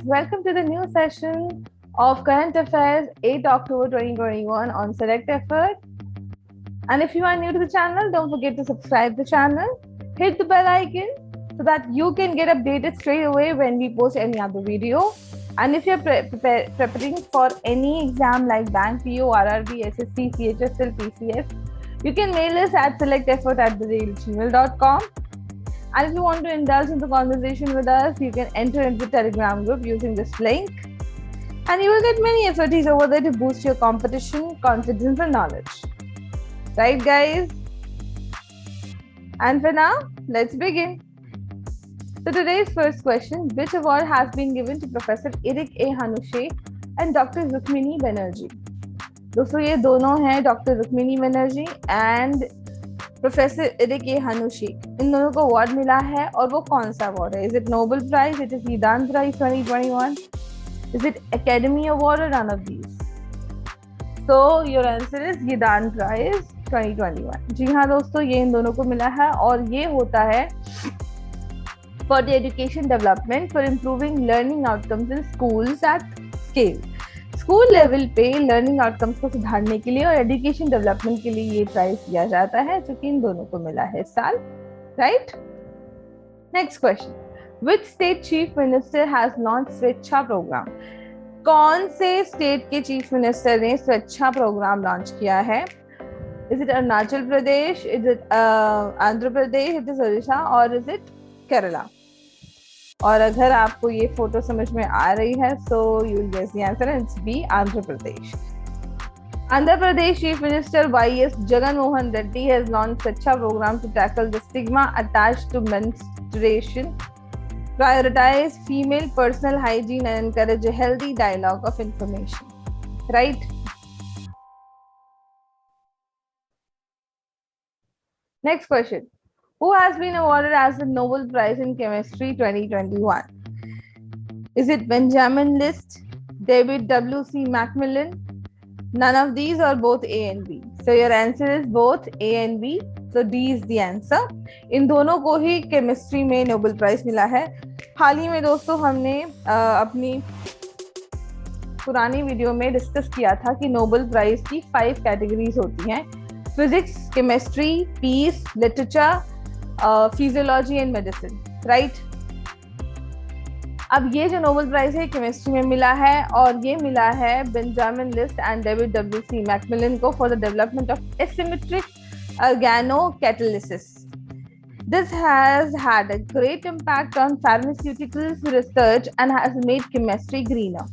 welcome to the new session of Current Affairs 8 October 2021 on Select Effort. And if you are new to the channel, don't forget to subscribe the channel, hit the bell icon so that you can get updated straight away when we post any other video. And if you're preparing for any exam like Bank PO, RRB, SSC, CHSL, PCS, you can mail us at selecteffort@gmail.com. And if you want to indulge in the conversation with us, you can enter into the Telegram group using this link. And you will get many FOTs over there to boost your competition, confidence, and knowledge. Right, guys? And for now, let's begin. So today's first question, which award has been given to Professor Eric A. Hanouchi and Dr. Rukmini Banerjee? दोस्तों ये दोनों हैं doctor Rukmini Banerjee and professor Eric A Hanushek. इन दोनों को award मिला है और वो कौन सा अवार्ड है? Is it Nobel prize, it is Yidan prize 2021, is it academy award or none of these? So your answer is Yidan prize 2021. जी हाँ दोस्तों, ये इन दोनों को मिला है और ये होता है for the education development for improving learning outcomes in schools at scale. School level पे लर्निंग आउटकम्स को सुधारने के लिए और एजुकेशन डेवलपमेंट के लिए ये प्राइज दिया जाता है, जो कि इन दोनों को मिला है इस साल. Right. Next question, which state chief minister has launch स्वेच्छा प्रोग्राम? कौन से स्टेट के चीफ मिनिस्टर ने स्वेच्छा प्रोग्राम लॉन्च किया है? Is it Arunachal Pradesh, is it Andhra Pradesh, it is Odisha और इज इट केरला? और अगर आपको ये फोटो समझ में आ रही है so you will guess the answer. It's B, Andhra Pradesh. Andhra Pradesh chief minister YS Jagan Mohan Reddy has launched Swachha program to tackle the stigma attached to menstruation, prioritize female personal hygiene and encourage a healthy dialogue of information. Right? Next question. Who has been awarded as the Nobel Prize in Chemistry 2021? Is it Benjamin List, David W.C. Macmillan, none of these, or both A and B? So your answer is both A and B. So D is the answer. इन दोनों को ही chemistry में Nobel prize मिला है. हाल ही में दोस्तों हमने अपनी पुरानी वीडियो में डिस्कस किया था कि नोबेल प्राइज की 5 कैटेगरीज होती हैं: physics, chemistry, peace, literature, physiology and medicine. Right. अब ये जो नोबेल प्राइज है केमिस्ट्री में मिला है और ये मिला है Benjamin List and David W.C. MacMillan को for the development of asymmetric organocatalysis. This has had a great impact on pharmaceuticals research and has made chemistry greener.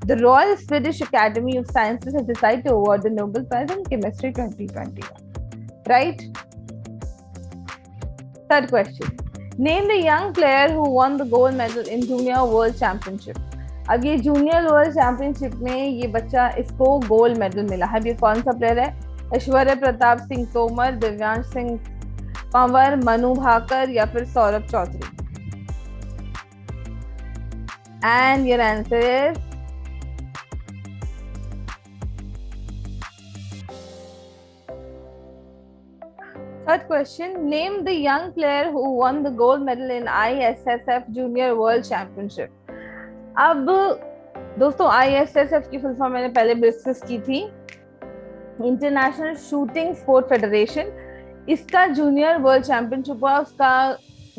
The Royal Swedish Academy of Sciences has decided to award the Nobel Prize in Chemistry 2021. Right? Third question. Name the young player who won the gold medal in Junior World Championship. अब ये junior world championship में ये बच्चा, इसको gold medal मिला है. ये कौन सा प्लेयर है? ऐश्वर्य प्रताप सिंह तोमर, दिव्यांश सिंह पंवर, मनु भाकर या फिर Saurabh Chaudhary? And your answer is Third question. Name the young player who won the gold medal in ISSF Junior World Championship. अब दोस्तों ISSF की फुल फॉर्म मैंने पहले डिस्कस की थी, इंटरनेशनल शूटिंग स्पोर्ट फेडरेशन. इसका जूनियर वर्ल्ड चैंपियनशिप हुआ, उसका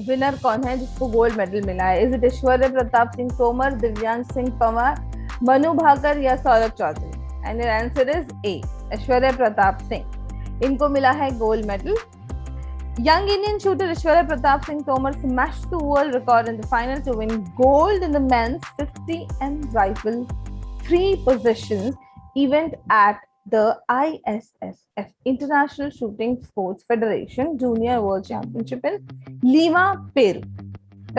विनर कौन है जिसको गोल्ड मेडल मिला है? इज इट ऐश्वर्य प्रताप सिंह तोमर, दिव्यांश सिंह पंवर, मनु भाकर या Saurabh Chaudhary? And your answer is A, Aishwary Pratap Singh. इनको मिला है gold medal. Young Indian shooter Aishwarya Pratap Singh Tomar smashed the world record in the final to win gold in the men's 50m rifle 3 positions event at the ISSF International Shooting Sports Federation Junior World Championship in Lima, Peru.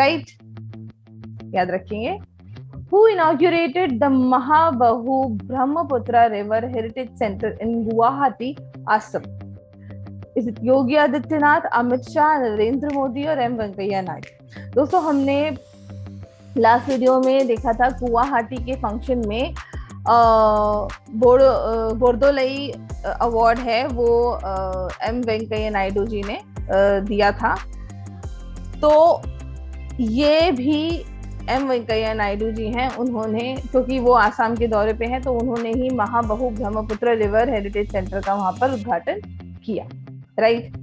Right? याद रखेंगे. Who inaugurated the Mahabahu Brahmaputra River Heritage Center in Guwahati, Assam? Is it Yogi Adityanath, Amit Shah, Narendra Modi और M Venkaiah Naidu? दोस्तों हमने last video में देखा था गुवाहाटी के function में बोर्दोलई अवार्ड है वो एम वेंकैया नायडू जी ने दिया था. तो ये भी एम वेंकैया नायडू जी हैं, उन्होंने, क्योंकि वो आसाम के दौरे पे हैं, तो उन्होंने ही महाबहु ब्रह्मपुत्र रिवर हेरिटेज सेंटर का वहां पर उद्घाटन किया, right.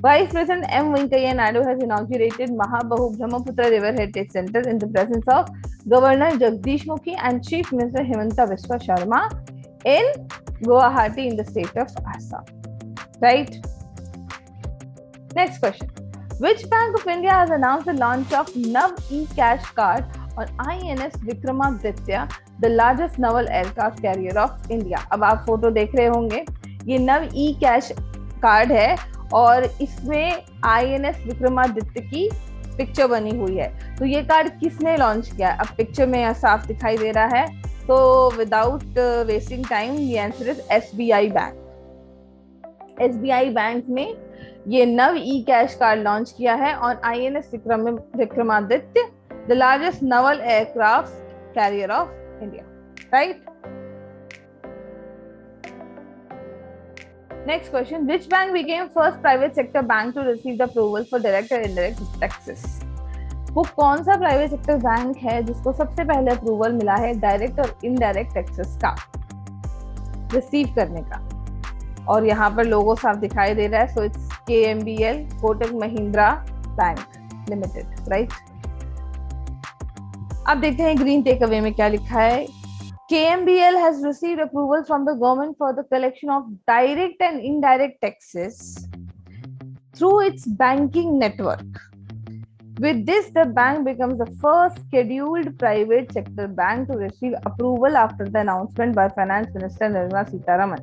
Vice President M. Venkaiah Naidu has inaugurated Mahabahu Brahmaputra River Heritage Center in the presence of Governor Jagdish Mukhi and Chief Minister Himanta Biswa Sharma in Guwahati in the state of Assam. Right? Next question. Which Bank of India has announced the launch of Nav E-Cash Card on INS Vikramaditya, the largest naval aircraft carrier of India? अब आप photo देख रहे होंगे, ये नव E-Cash card है और इसमें INS विक्रमादित्य की पिक्चर बनी हुई है। तो ये कार्ड किसने लॉन्च किया? अब पिक्चर में साफ दिखाई दे रहा है, तो without wasting time the answer is SBI bank. SBI bank ने ये नव E-Cash कार्ड लॉन्च किया है और INS Vikramaditya, the largest Naval aircraft carrier of India, right. Next question. Which bank became first private sector bank to receive the approval for direct and indirect taxes? वो कौन सा private sector bank है जिसको सबसे पहले अप्रूवल मिला है डायरेक्ट और इनडायरेक्ट टैक्सेस का रिसीव करने का? और यहाँ पर लोगो साफ दिखाई दे रहा है, so it's KMBL, Kotak Mahindra bank limited, right. अब देखते हैं ग्रीन टेक अवे में क्या लिखा है। KMBL has received approval from the government for the collection of direct and indirect taxes through its banking network. With this, the bank becomes the first scheduled private sector bank to receive approval after the announcement by Finance Minister Nirmala Sitharaman.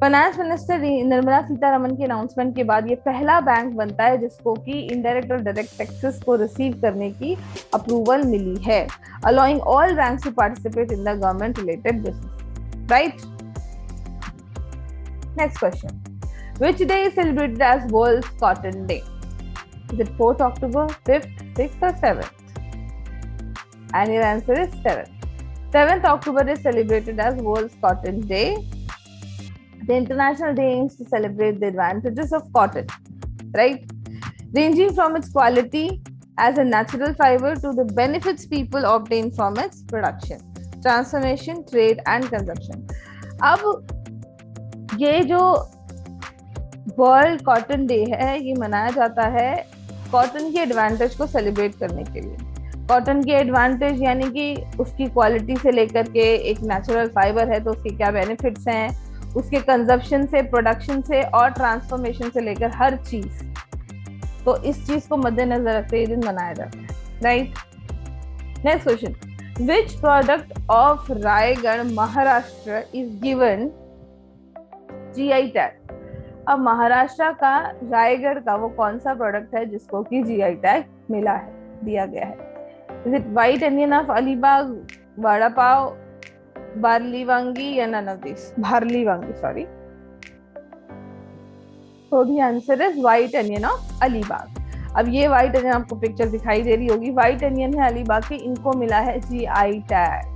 Finance minister Nirmala Sitharaman के announcement के बाद ये पहला bank बनता है जिसको कि indirect और डायरेक्ट टैक्सेस को रिसीव करने की अप्रूवल मिली है, allowing all banks to participate in the government related business, right? Next question. Which day is celebrated as World Cotton Day? Is it 4th October, 5th, 6th or 7th? And your answer is 7th. 7th October is celebrated as World Cotton Day. The international day aims to celebrate the advantages of cotton, right? Ranging from its quality as a natural fiber to the benefits people obtain from its production, transformation, trade and consumption. अब ये जो world cotton day है ये मनाया जाता है cotton के advantage को सेलिब्रेट करने के लिए। कॉटन के एडवांटेज यानी कि उसकी क्वालिटी से लेकर के एक नेचुरल फाइबर है तो उसके क्या बेनिफिट्स हैं, उसके कंजप्शन से, प्रोडक्शन से और ट्रांसफॉर्मेशन से लेकर हर चीज, तो इस चीज को मद्देनजर रखते ये दिन मनाया जाता है, right. Next question. Which product of Raigarh Maharashtra is given GI tag? अब महाराष्ट्र का रायगढ़ का वो कौन सा प्रोडक्ट है जिसको कि GI टैग मिला है, दिया गया है? Is it white onion of Alibag, vada pav, barley वांगी या नन ऑफ दिस? बार्ली वांगी, सॉरी. तो the answer is white onion of Alibag. अब ये व्हाइट अनियन आपको पिक्चर दिखाई दे रही होगी, व्हाइट अनियन है अलीबाग के, इनको मिला है GI tag.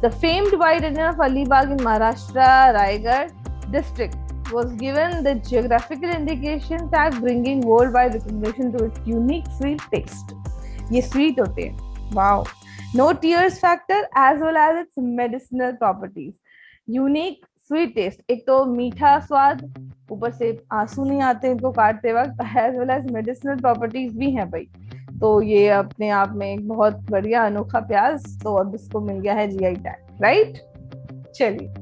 The famed white onion of Alibag in Maharashtra, Raigad district was given the geographical indication tag, bringing worldwide recognition to its unique sweet taste. ये sweet होते हैं, wow. No tears factor as well as its medicinal properties. Unique sweet taste, एक तो मीठा स्वाद, ऊपर से आंसू नहीं आते इनको काटते वक्त, as well as medicinal properties भी हैं भाई. तो ये अपने आप में एक बहुत बढ़िया अनोखा प्याज, तो अब इसको मिल गया है GI टैग, राइट. चलिए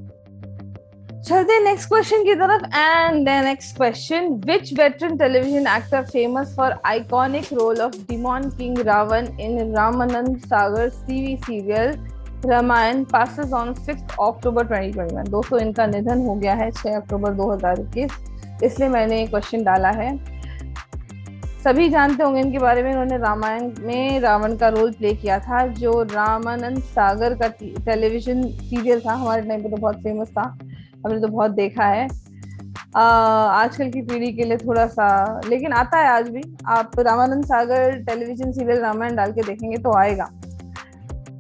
चलते नेक्स्ट क्वेश्चन की तरफ. And the next question, which veteran television actor famous for iconic role of demon king Ravan in Ramanand Sagar TV serial Ramayan passes on 6 October 2021? दोस्तों इनका निधन हो गया है 6 अक्टूबर 2021, इसलिए मैंने ये क्वेश्चन डाला है. सभी जानते होंगे इनके बारे में, इन्होंने रामायण में रावण का रोल प्ले किया था, जो रामानंद सागर का टेलीविजन सीरियल था, हमारे टाइम पे तो बहुत फेमस था, हमने तो बहुत देखा है. आजकल की पीढ़ी के लिए थोड़ा सा, लेकिन आता है आज भी. आप रामानंद सागर टेलीविजन सीरियल रामायण डाल के देखेंगे तो आएगा,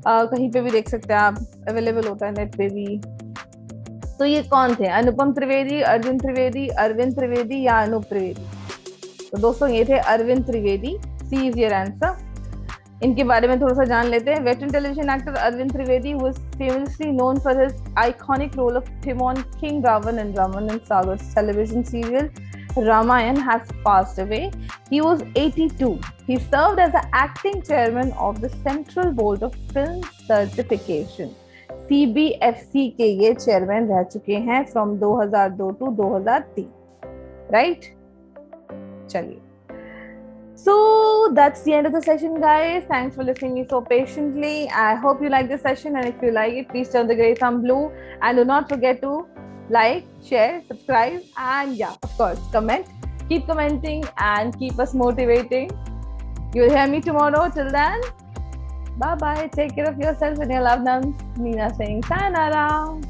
कहीं पे भी देख सकते हैं आप, अवेलेबल होता है नेट पे भी. तो ये कौन थे? अनुपम त्रिवेदी, अर्जुन त्रिवेदी, अरविंद त्रिवेदी या अनूप त्रिवेदी? तो दोस्तों ये थे अरविंद त्रिवेदी. सी इज योर आंसर. इनके बारे में थोड़ा सा जान लेते हैं. Veteran television actor Arvind Trivedi was famously known for his iconic role of Timon King Ravan and Raman and Sagar's television serial Ramayan has passed away. He was 82. He served as the acting chairman of the Central Board of Film Certification. CBFC के ये chairman रह चुके हैं from 2002 to 2003. Right? चलिए. So that's the end of the session, guys. Thanks for listening me so patiently. I hope you like this session, and if you like it, please turn the great thumb blue, and do not forget to like, share, subscribe, and yeah, of course, comment. Keep commenting and keep us motivating. You'll hear me tomorrow. Till then, bye bye. Take care of yourself and your loved ones. Meena saying sayonara.